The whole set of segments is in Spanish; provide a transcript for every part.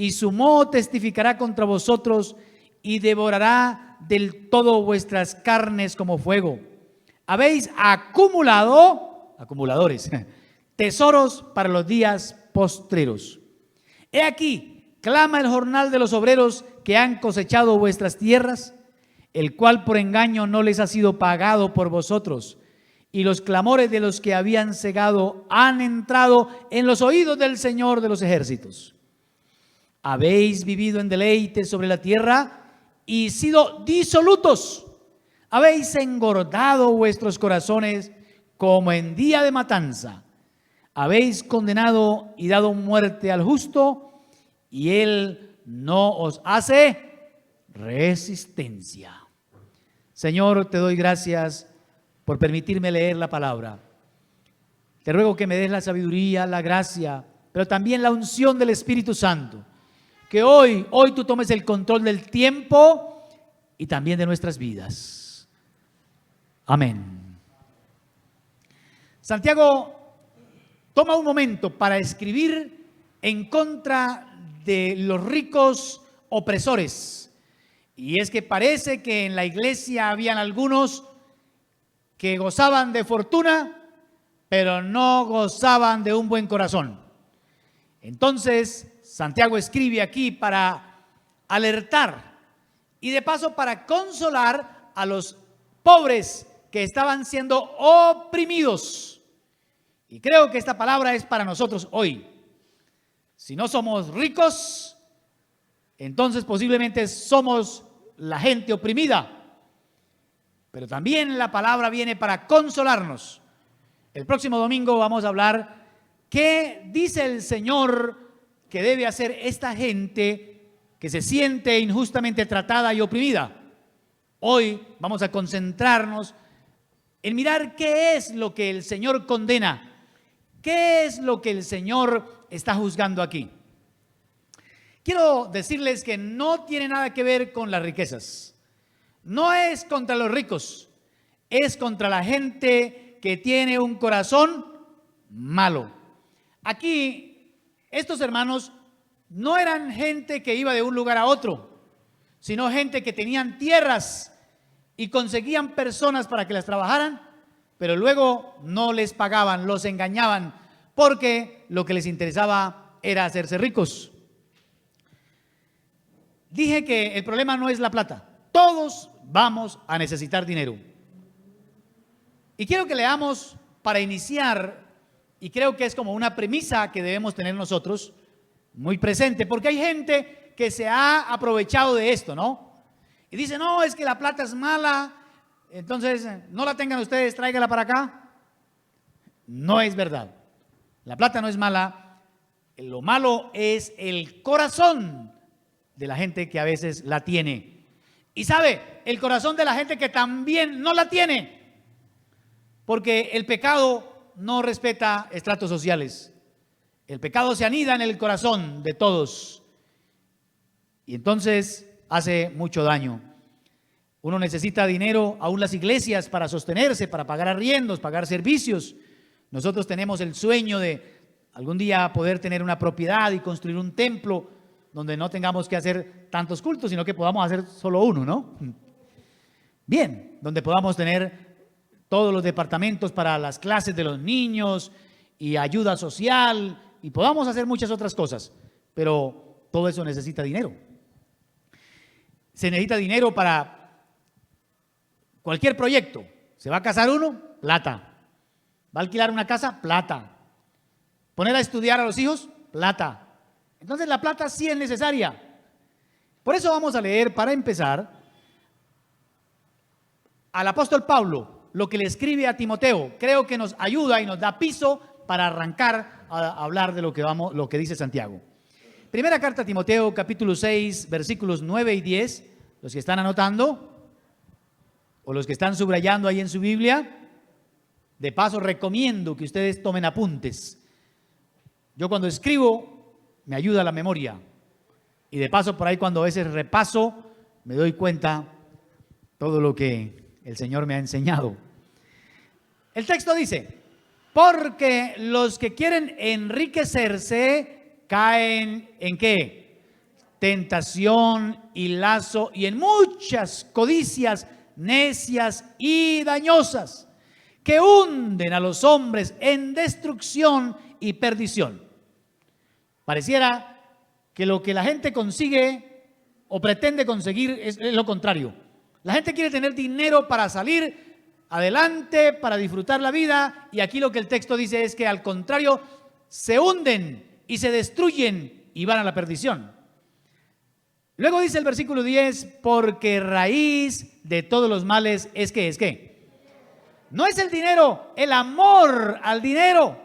y su moho testificará contra vosotros y devorará del todo vuestras carnes como fuego. Habéis acumulado, acumuladores, tesoros para los días postreros. He aquí, clama el jornal de los obreros que han cosechado vuestras tierras, el cual por engaño no les ha sido pagado por vosotros, y los clamores de los que habían cegado han entrado en los oídos del Señor de los ejércitos. Habéis vivido en deleite sobre la tierra y sido disolutos. Habéis engordado vuestros corazones como en día de matanza. Habéis condenado y dado muerte al justo, y él no os hace resistencia. Señor, te doy gracias por permitirme leer la palabra. Te ruego que me des la sabiduría, la gracia, pero también la unción del Espíritu Santo. Que hoy tú tomes el control del tiempo y también de nuestras vidas. Amén. Santiago toma un momento para escribir en contra de los ricos opresores. Y es que parece que en la iglesia habían algunos que gozaban de fortuna, pero no gozaban de un buen corazón. Entonces, Santiago escribe aquí para alertar y de paso para consolar a los pobres que estaban siendo oprimidos. Y creo que esta palabra es para nosotros hoy. Si no somos ricos, entonces posiblemente somos la gente oprimida. Pero también la palabra viene para consolarnos. El próximo domingo vamos a hablar qué dice el Señor que debe hacer esta gente que se siente injustamente tratada y oprimida. Hoy vamos a concentrarnos en mirar qué es lo que el Señor condena, qué es lo que el Señor está juzgando aquí. Quiero decirles que no tiene nada que ver con las riquezas. No es contra los ricos, es contra la gente que tiene un corazón malo. Aquí, estos hermanos no eran gente que iba de un lugar a otro, sino gente que tenían tierras y conseguían personas para que las trabajaran, pero luego no les pagaban, los engañaban, porque lo que les interesaba era hacerse ricos. Dije que el problema no es la plata. Todos vamos a necesitar dinero. Y quiero que leamos para iniciar, y creo que es como una premisa que debemos tener nosotros muy presente, porque hay gente que se ha aprovechado de esto, ¿no? Y dice, no, es que la plata es mala, entonces no la tengan ustedes, tráigala para acá. No es verdad. La plata no es mala. Lo malo es el corazón de la gente que a veces la tiene. Y sabe, el corazón de la gente que también no la tiene, porque el pecado no respeta estratos sociales. El pecado se anida en el corazón de todos y entonces hace mucho daño. Uno necesita dinero, aún las iglesias, para sostenerse, para pagar arriendos, pagar servicios. Nosotros tenemos el sueño de algún día poder tener una propiedad y construir un templo donde no tengamos que hacer tantos cultos, sino que podamos hacer solo uno, ¿no? Bien, donde podamos tener todos los departamentos para las clases de los niños y ayuda social, y podamos hacer muchas otras cosas, pero todo eso necesita dinero. Se necesita dinero para cualquier proyecto. ¿Se va a casar uno? Plata. ¿Va a alquilar una casa? Plata. ¿Poner a estudiar a los hijos? Plata. Entonces la plata sí es necesaria. Por eso vamos a leer, para empezar, al apóstol Pablo, lo que le escribe a Timoteo. Creo que nos ayuda y nos da piso para arrancar a hablar de lo que dice Santiago. Primera carta a Timoteo, capítulo 6, versículos 9 y 10. Los que están anotando o los que están subrayando ahí en su Biblia, de paso recomiendo que ustedes tomen apuntes. Yo cuando escribo me ayuda la memoria y de paso por ahí cuando a veces repaso me doy cuenta todo lo que el Señor me ha enseñado. El texto dice, porque los que quieren enriquecerse caen ¿en qué? tentación y lazo y en muchas codicias necias y dañosas que hunden a los hombres en destrucción y perdición. Pareciera que lo que la gente consigue o pretende conseguir es lo contrario. La gente quiere tener dinero para salir adelante, para disfrutar la vida, y aquí lo que el texto dice es que al contrario se hunden y se destruyen y van a la perdición. Luego dice el versículo 10, porque raíz de todos los males es que no es el dinero, el amor al dinero,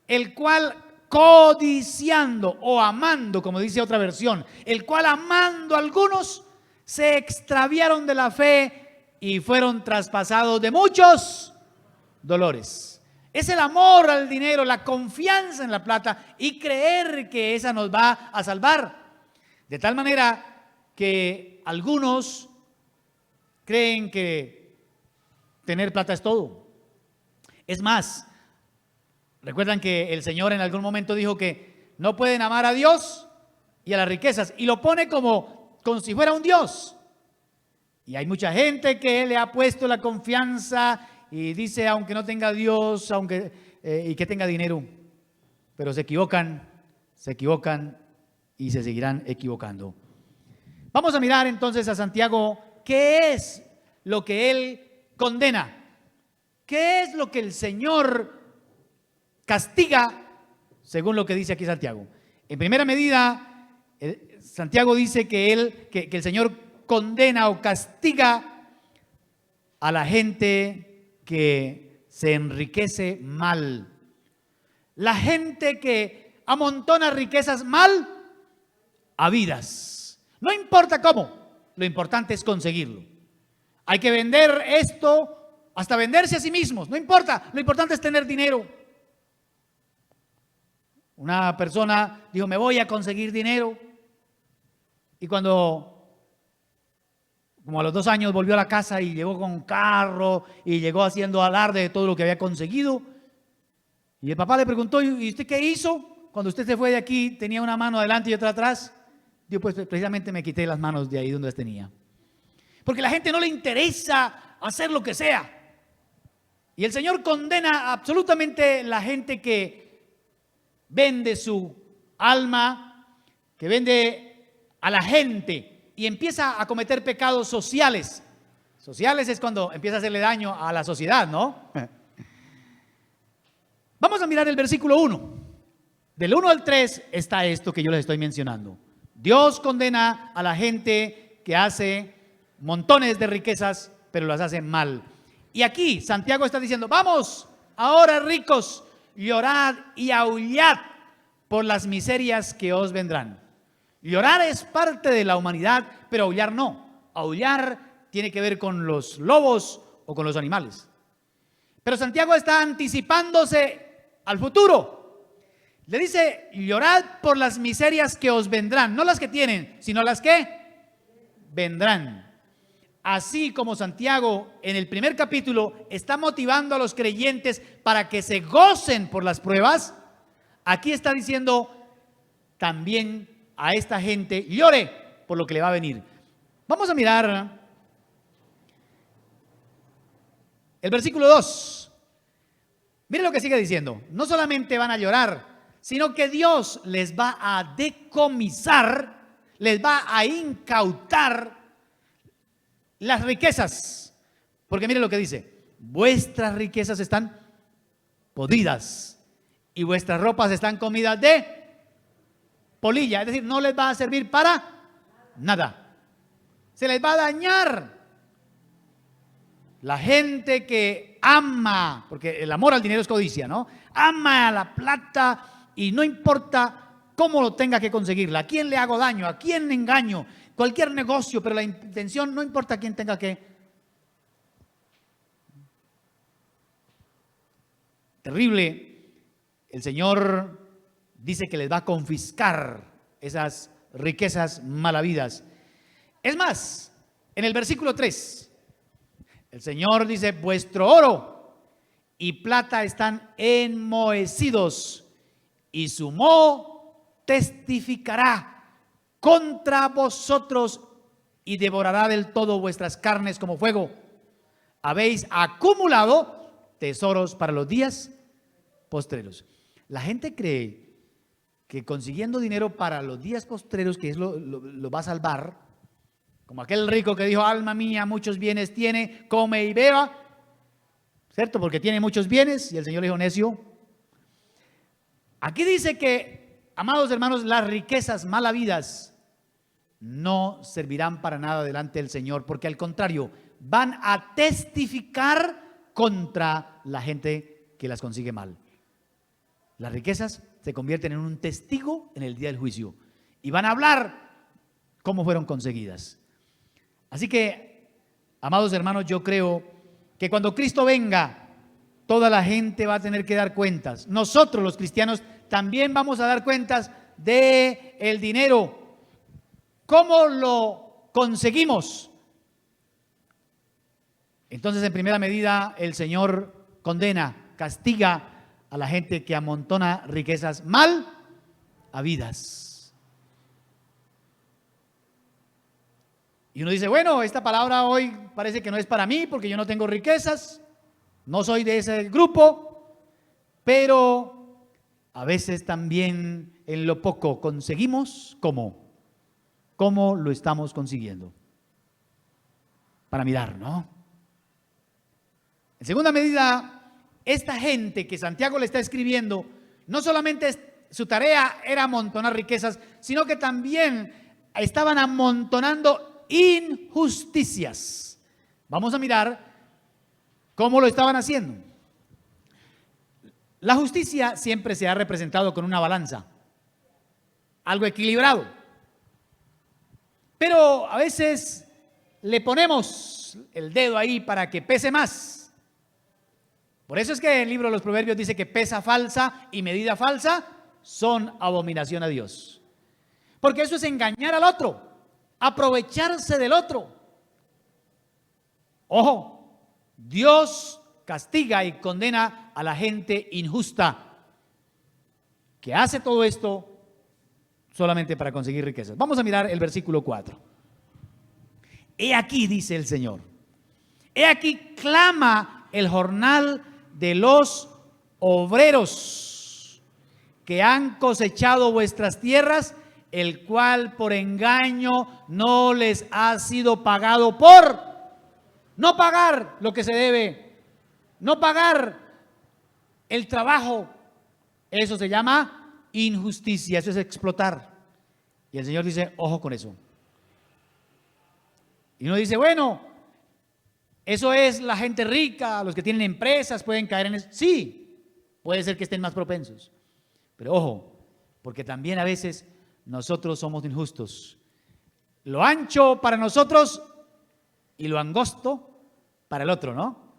el cual codiciando o amando, como dice otra versión, el cual amando algunos se extraviaron de la fe y fueron traspasados de muchos dolores. Es el amor al dinero, la confianza en la plata y creer que esa nos va a salvar. De tal manera que algunos creen que tener plata es todo. Es más, recuerdan que el Señor en algún momento dijo que no pueden amar a Dios y a las riquezas, y lo pone como si fuera un Dios. Y hay mucha gente que le ha puesto la confianza y dice, aunque no tenga Dios, y que tenga dinero, pero se equivocan y se seguirán equivocando. Vamos a mirar entonces a Santiago, ¿qué es lo que él condena? ¿Qué es lo que el Señor castiga según lo que dice aquí Santiago? En primera medida, Santiago dice que el Señor condena o castiga a la gente que se enriquece mal. La gente que amontona riquezas mal habidas. No importa cómo, lo importante es conseguirlo. Hay que vender esto, hasta venderse a sí mismos, no importa, lo importante es tener dinero. Una persona dijo, me voy a conseguir dinero, y como a los 2 años volvió a la casa y llegó con carro y llegó haciendo alarde de todo lo que había conseguido, y el papá le preguntó, ¿y usted qué hizo? Cuando usted se fue de aquí, tenía una mano adelante y otra atrás. Dijo, pues precisamente me quité las manos de ahí donde las tenía. Porque a la gente no le interesa hacer lo que sea. Y el Señor condena absolutamente la gente que vende su alma, que vende a la gente y empieza a cometer pecados sociales. Sociales es cuando empieza a hacerle daño a la sociedad, ¿no? Vamos a mirar el versículo 1. Del 1 al 3 está esto que yo les estoy mencionando. Dios condena a la gente que hace montones de riquezas, pero las hace mal. Y aquí Santiago está diciendo, vamos, ahora ricos, llorad y aullad por las miserias que os vendrán. Llorar es parte de la humanidad, pero aullar no. Aullar tiene que ver con los lobos o con los animales. Pero Santiago está anticipándose al futuro. Le dice, llorad por las miserias que os vendrán, no las que tienen, sino las que vendrán. Así como Santiago en el primer capítulo está motivando a los creyentes para que se gocen por las pruebas, aquí está diciendo también a esta gente, llore por lo que le va a venir. Vamos a mirar el versículo 2. Mire lo que sigue diciendo. No solamente van a llorar, sino que Dios les va a decomisar, les va a incautar las riquezas. Porque mire lo que dice, vuestras riquezas están podridas y vuestras ropas están comidas de polilla. Es decir, no les va a servir para nada. Se les va a dañar. La gente que ama, porque el amor al dinero es codicia, ¿no? Ama a la plata y no importa cómo lo tenga que conseguirla, a quién le hago daño, a quién le engaño, cualquier negocio, pero la intención no importa a quién tenga que. Terrible. El Señor dice que les va a confiscar esas riquezas mal habidas. Es más, en el versículo 3, el Señor dice, vuestro oro y plata están enmohecidos, y su moho testificará contra vosotros y devorará del todo vuestras carnes como fuego. Habéis acumulado tesoros para los días postreros. La gente cree que consiguiendo dinero para los días postreros, que es lo va a salvar, como aquel rico que dijo: alma mía, muchos bienes tiene, come y beba, ¿cierto? Porque tiene muchos bienes. Y el Señor le dijo: necio. Aquí dice que, amados hermanos, las riquezas mal habidas no servirán para nada delante del Señor, porque al contrario, van a testificar contra la gente que las consigue mal. Las riquezas se convierten en un testigo en el día del juicio y van a hablar cómo fueron conseguidas. Así que, amados hermanos, yo creo que cuando Cristo venga, toda la gente va a tener que dar cuentas. Nosotros los cristianos también vamos a dar cuentas de el dinero. ¿Cómo lo conseguimos? Entonces, en primera medida, el Señor condena, castiga a la gente que amontona riquezas mal habidas. Y uno dice: bueno, esta palabra hoy parece que no es para mí porque yo no tengo riquezas, no soy de ese grupo, pero a veces también en lo poco conseguimos. ¿Cómo lo estamos consiguiendo? Para mirar, ¿no? En segunda medida, esta gente que Santiago le está escribiendo, no solamente su tarea era amontonar riquezas, sino que también estaban amontonando injusticias. Vamos a mirar cómo lo estaban haciendo. La justicia siempre se ha representado con una balanza, algo equilibrado. Pero a veces le ponemos el dedo ahí para que pese más. Por eso es que el libro de los Proverbios dice que pesa falsa y medida falsa son abominación a Dios. Porque eso es engañar al otro, aprovecharse del otro. Ojo, Dios castiga y condena a la gente injusta que hace todo esto solamente para conseguir riquezas. Vamos a mirar el versículo 4. He aquí, dice el Señor, he aquí clama el jornal de los obreros que han cosechado vuestras tierras, el cual por engaño no les ha sido pagado por no pagar lo que se debe, no pagar el trabajo. Eso se llama injusticia, eso es explotar. Y el Señor dice: ojo con eso. Y uno dice: bueno, eso es la gente rica, los que tienen empresas pueden caer en eso. Sí, puede ser que estén más propensos. Pero ojo, porque también a veces nosotros somos injustos. Lo ancho para nosotros y lo angosto para el otro, ¿no?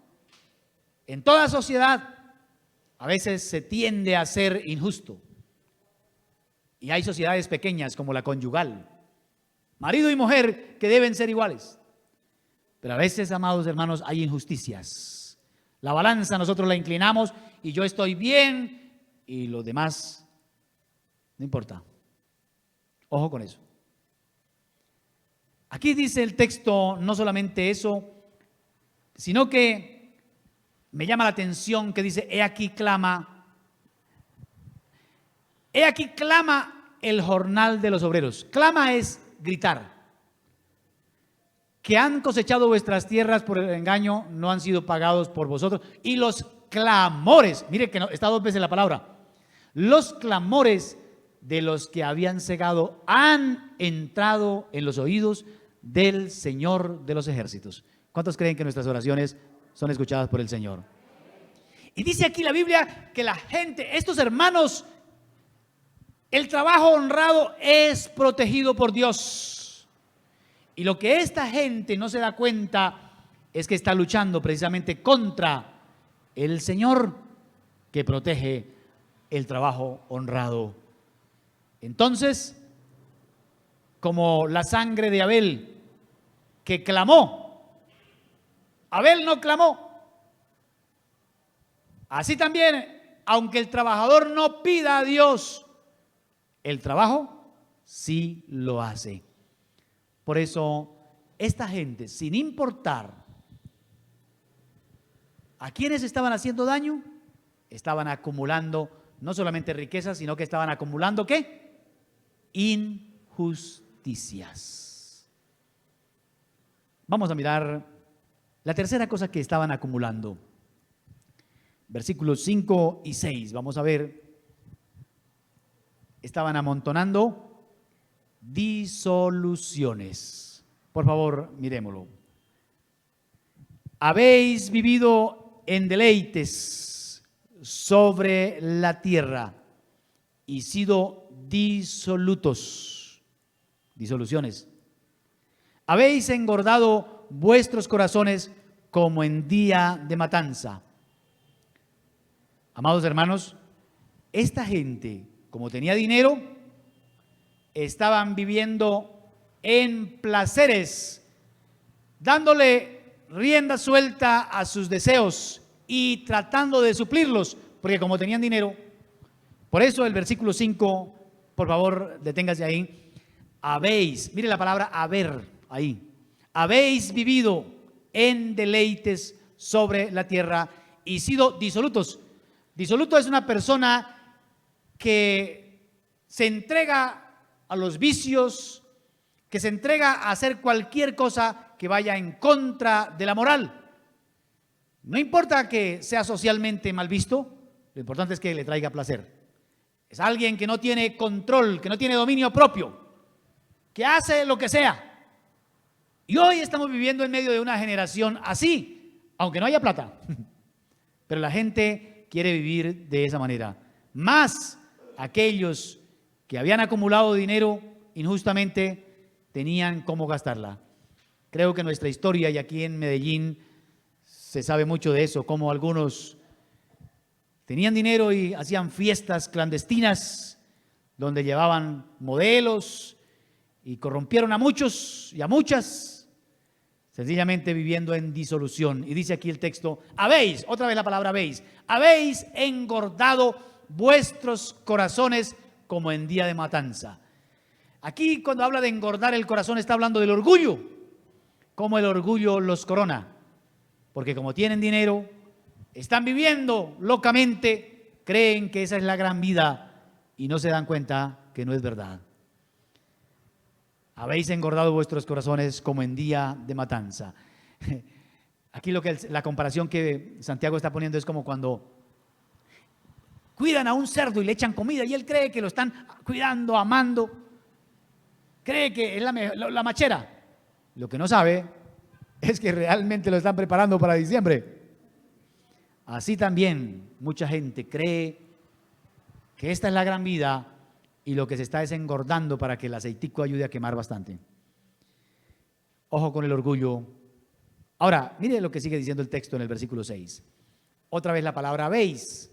En toda sociedad a veces se tiende a ser injusto. Y hay sociedades pequeñas como la conyugal, marido y mujer, que deben ser iguales. Pero a veces, amados hermanos, hay injusticias. La balanza nosotros la inclinamos y yo estoy bien y los demás no importa. Ojo con eso. Aquí dice el texto no solamente eso, sino que me llama la atención que dice: he aquí clama el jornal de los obreros. Clama es gritar. Que han cosechado vuestras tierras por el engaño, no han sido pagados por vosotros. Y los clamores, mire que está dos veces la palabra, los clamores de los que habían cegado han entrado en los oídos del Señor de los ejércitos. ¿Cuántos creen que nuestras oraciones son escuchadas por el Señor? Y dice aquí la Biblia que la gente, estos hermanos, el trabajo honrado es protegido por Dios. Y lo que esta gente no se da cuenta es que está luchando precisamente contra el Señor que protege el trabajo honrado. Entonces, como la sangre de Abel que clamó, Abel no clamó. Así también, aunque el trabajador no pida a Dios el trabajo, sí lo hace. Por eso, esta gente, sin importar a quienes estaban haciendo daño, estaban acumulando no solamente riquezas, sino que estaban acumulando ¿qué? Injusticias. Vamos a mirar la tercera cosa que estaban acumulando. Versículos 5 y 6, vamos a ver. Estaban amontonando disoluciones. Por favor, miremoslo. Habéis vivido en deleites sobre la tierra y sido disolutos. Disoluciones. Habéis engordado vuestros corazones como en día de matanza. Amados hermanos, esta gente, como tenía dinero, estaban viviendo en placeres, dándole rienda suelta a sus deseos y tratando de suplirlos, porque como tenían dinero, por eso el versículo 5, por favor, deténgase ahí. Habéis, mire la palabra haber ahí, habéis vivido en deleites sobre la tierra y sido disolutos. Disoluto es una persona que se entrega a los vicios, que se entrega a hacer cualquier cosa que vaya en contra de la moral. No importa que sea socialmente mal visto, lo importante es que le traiga placer. Es alguien que no tiene control, que no tiene dominio propio, que hace lo que sea. Y hoy estamos viviendo en medio de una generación así, aunque no haya plata. Pero la gente quiere vivir de esa manera. Más aquellos que habían acumulado dinero injustamente tenían cómo gastarla. Creo que nuestra historia, y aquí en Medellín se sabe mucho de eso, cómo algunos tenían dinero y hacían fiestas clandestinas donde llevaban modelos y corrompieron a muchos y a muchas, sencillamente viviendo en disolución. Y dice aquí el texto, habéis, otra vez la palabra habéis engordado vuestros corazones como en día de matanza. Aquí cuando habla de engordar el corazón está hablando del orgullo, como el orgullo los corona, porque como tienen dinero, están viviendo locamente, creen que esa es la gran vida y no se dan cuenta que no es verdad. Habéis engordado vuestros corazones como en día de matanza. Aquí la comparación que Santiago está poniendo es como cuando cuidan a un cerdo y le echan comida y él cree que lo están cuidando, amando, cree que es la machera. Lo que no sabe es que realmente lo están preparando para diciembre. Así también mucha gente cree que esta es la gran vida y lo que se está es engordando para que el aceitico ayude a quemar bastante. Ojo con el orgullo. Ahora, mire lo que sigue diciendo el texto en el versículo 6. Otra vez la palabra habéis.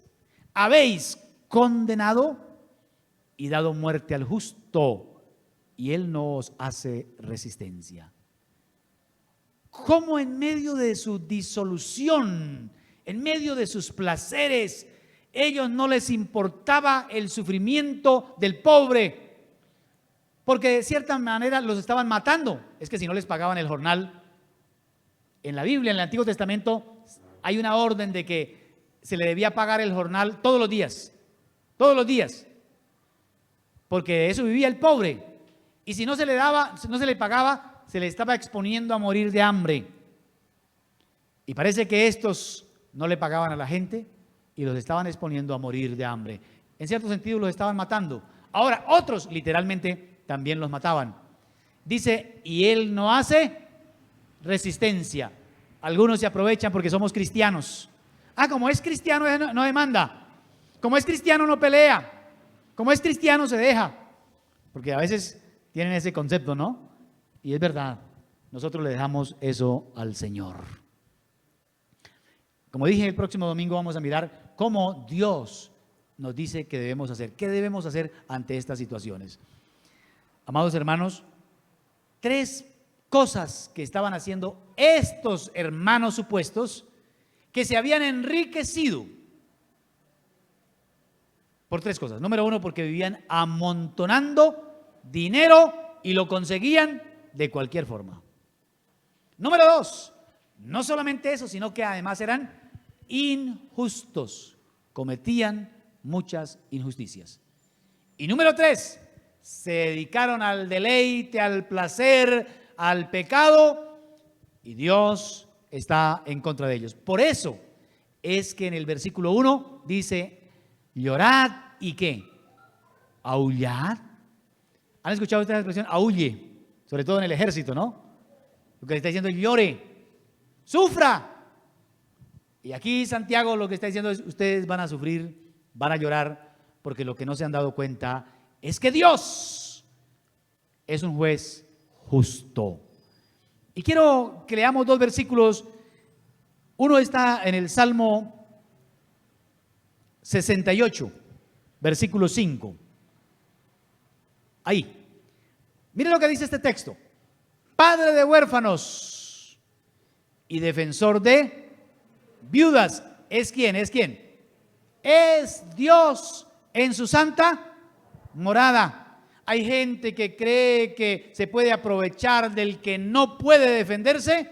Habéis condenado y dado muerte al justo, y él no os hace resistencia. ¿Cómo en medio de su disolución, en medio de sus placeres, ellos no les importaba el sufrimiento del pobre? Porque de cierta manera los estaban matando. Es que si no les pagaban el jornal, en la Biblia, en el Antiguo Testamento, hay una orden de que se le debía pagar el jornal todos los días, porque de eso vivía el pobre. Y si no se le daba, no se le pagaba, se le estaba exponiendo a morir de hambre. Y parece que estos no le pagaban a la gente y los estaban exponiendo a morir de hambre. En cierto sentido los estaban matando. Ahora otros literalmente también los mataban. Dice, y él no hace resistencia. Algunos se aprovechan porque somos cristianos. Como es cristiano no demanda. Como es cristiano no pelea. Como es cristiano se deja. Porque a veces tienen ese concepto, ¿no? Y es verdad, nosotros le dejamos eso al Señor. Como dije, el próximo domingo vamos a mirar cómo Dios nos dice que debemos hacer. ¿Qué debemos hacer ante estas situaciones? Amados hermanos, 3 cosas que estaban haciendo estos hermanos supuestos que se habían enriquecido por 3 cosas. Número 1, porque vivían amontonando dinero y lo conseguían de cualquier forma. Número 2, no solamente eso, sino que además eran injustos, cometían muchas injusticias. Y número 3, se dedicaron al deleite, al placer, al pecado, y Dios está en contra de ellos. Por eso es que en el versículo 1 dice, llorad y ¿qué? Aullad. ¿Han escuchado esta expresión? Aulle, sobre todo en el ejército, ¿no? Lo que está diciendo es llore, sufra. Y aquí Santiago lo que está diciendo es, ustedes van a sufrir, van a llorar, porque lo que no se han dado cuenta es que Dios es un juez justo. Y quiero que leamos 2 versículos. Uno está en el Salmo 68, versículo 5. Ahí. Mire lo que dice este texto. Padre de huérfanos y defensor de viudas. ¿Es quién? ¿Es quién? Es Dios en su santa morada. Hay gente que cree que se puede aprovechar del que no puede defenderse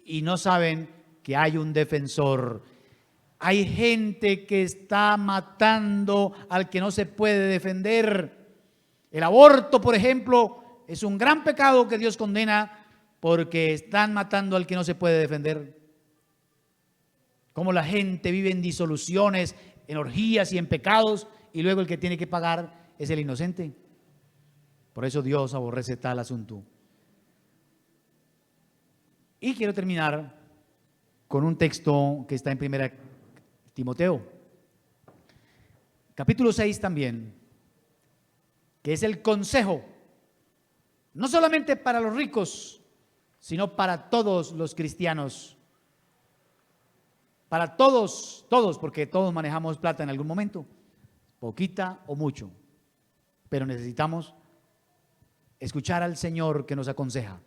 y no saben que hay un defensor. Hay gente que está matando al que no se puede defender. El aborto, por ejemplo, es un gran pecado que Dios condena porque están matando al que no se puede defender. Como la gente vive en disoluciones, en orgías y en pecados, y luego el que tiene que pagar es el inocente. Por eso Dios aborrece tal asunto. Y quiero terminar con un texto que está en 1 Timoteo, capítulo 6 también, que es el consejo, no solamente para los ricos, sino para todos los cristianos. Para todos, porque todos manejamos plata en algún momento, poquita o mucho, pero necesitamos escuchar al Señor que nos aconseja.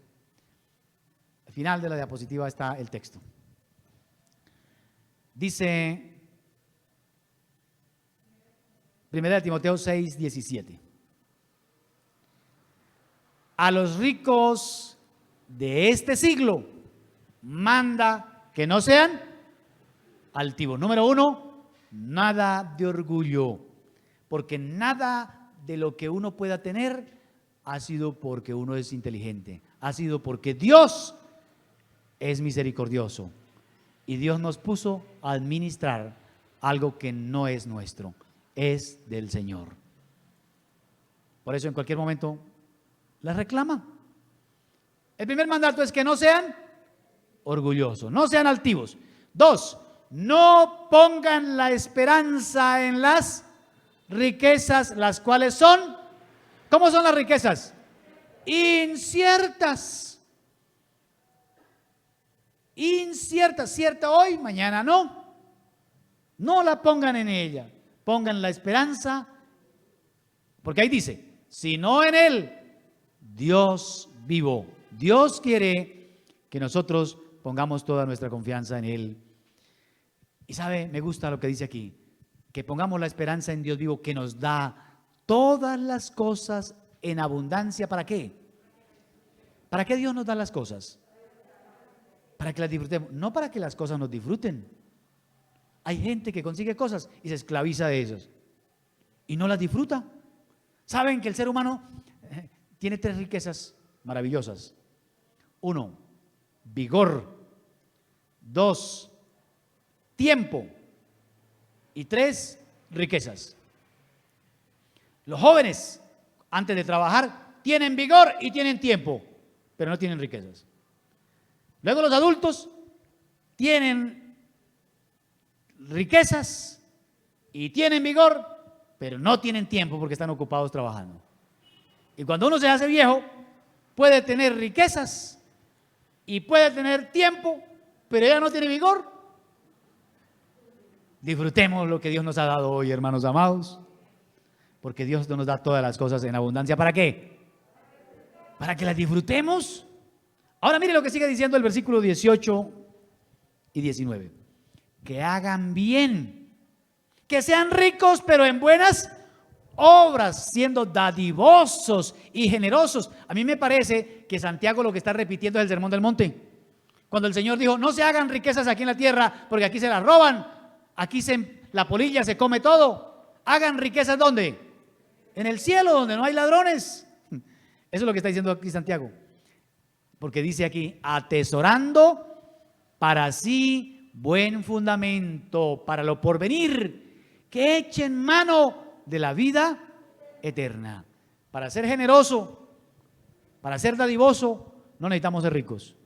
Al final de la diapositiva está el texto. Dice 1 Timoteo 6, 17. A los ricos de este siglo manda que no sean altivos. Número 1, nada de orgullo, porque nada de lo que uno pueda tener ha sido porque uno es inteligente, ha sido porque Dios es misericordioso y Dios nos puso a administrar algo que no es nuestro, es del Señor. Por eso en cualquier momento la reclama. El primer mandato es que no sean orgullosos, no sean altivos. 2, no pongan la esperanza en las riquezas, las cuales son, ¿cómo son las riquezas? Inciertas. Inciertas, cierta hoy, mañana no. No la pongan en ella, pongan la esperanza, porque ahí dice, sino en Él, Dios vivo. Dios quiere que nosotros pongamos toda nuestra confianza en Él. Y sabe, me gusta lo que dice aquí, que pongamos la esperanza en Dios vivo, que nos da todas las cosas en abundancia. ¿Para qué? ¿Para qué Dios nos da las cosas? Para que las disfrutemos, no para que las cosas nos disfruten. Hay gente que consigue cosas y se esclaviza de esas y no las disfruta. Saben que el ser humano tiene 3 riquezas maravillosas. 1, vigor. 2, tiempo. Y 3, riquezas. Los jóvenes, antes de trabajar, tienen vigor y tienen tiempo, pero no tienen riquezas. Luego los adultos tienen riquezas y tienen vigor, pero no tienen tiempo porque están ocupados trabajando. Y cuando uno se hace viejo, puede tener riquezas y puede tener tiempo, pero ya no tiene vigor. Disfrutemos lo que Dios nos ha dado hoy, hermanos amados, porque Dios nos da todas las cosas en abundancia. ¿Para qué? Para que las disfrutemos. Ahora mire lo que sigue diciendo el versículo 18 y 19. Que hagan bien, que sean ricos, pero en buenas obras, siendo dadivosos y generosos. A mí me parece que Santiago lo que está repitiendo es el Sermón del Monte. Cuando el Señor dijo, no se hagan riquezas aquí en la tierra, porque aquí se las roban, aquí la polilla se come todo. Hagan riquezas ¿dónde? En el cielo, donde no hay ladrones. Eso es lo que está diciendo aquí Santiago. Porque dice aquí, atesorando para sí buen fundamento para lo porvenir, que echen mano de la vida eterna. Para ser generoso, para ser dadivoso, no necesitamos ser ricos.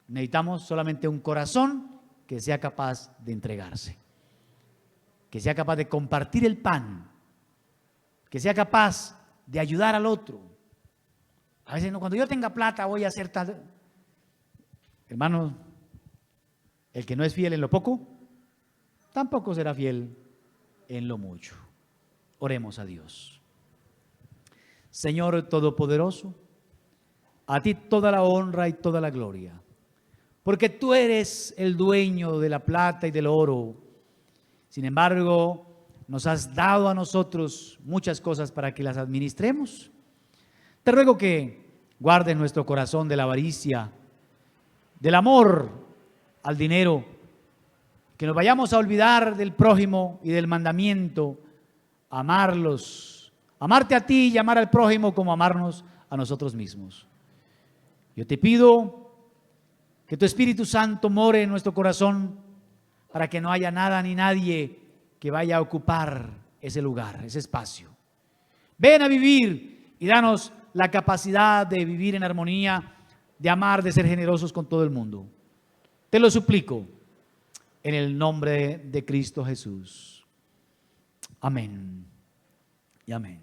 Necesitamos solamente un corazón que sea capaz de entregarse, que sea capaz de compartir el pan, que sea capaz de ayudar al otro. A veces no, cuando yo tenga plata voy a hacer tal. Hermano, el que no es fiel en lo poco, tampoco será fiel en lo mucho. Oremos a Dios. Señor Todopoderoso, a ti toda la honra y toda la gloria, porque tú eres el dueño de la plata y del oro. Sin embargo, nos has dado a nosotros muchas cosas para que las administremos. Te ruego que guardes nuestro corazón de la avaricia, del amor al dinero, que nos vayamos a olvidar del prójimo y del mandamiento, amarlos, amarte a ti y amar al prójimo como amarnos a nosotros mismos. Yo te pido que tu Espíritu Santo more en nuestro corazón para que no haya nada ni nadie que vaya a ocupar ese lugar, ese espacio. Ven a vivir y danos la capacidad de vivir en armonía, de amar, de ser generosos con todo el mundo. Te lo suplico en el nombre de Cristo Jesús. Amén y amén.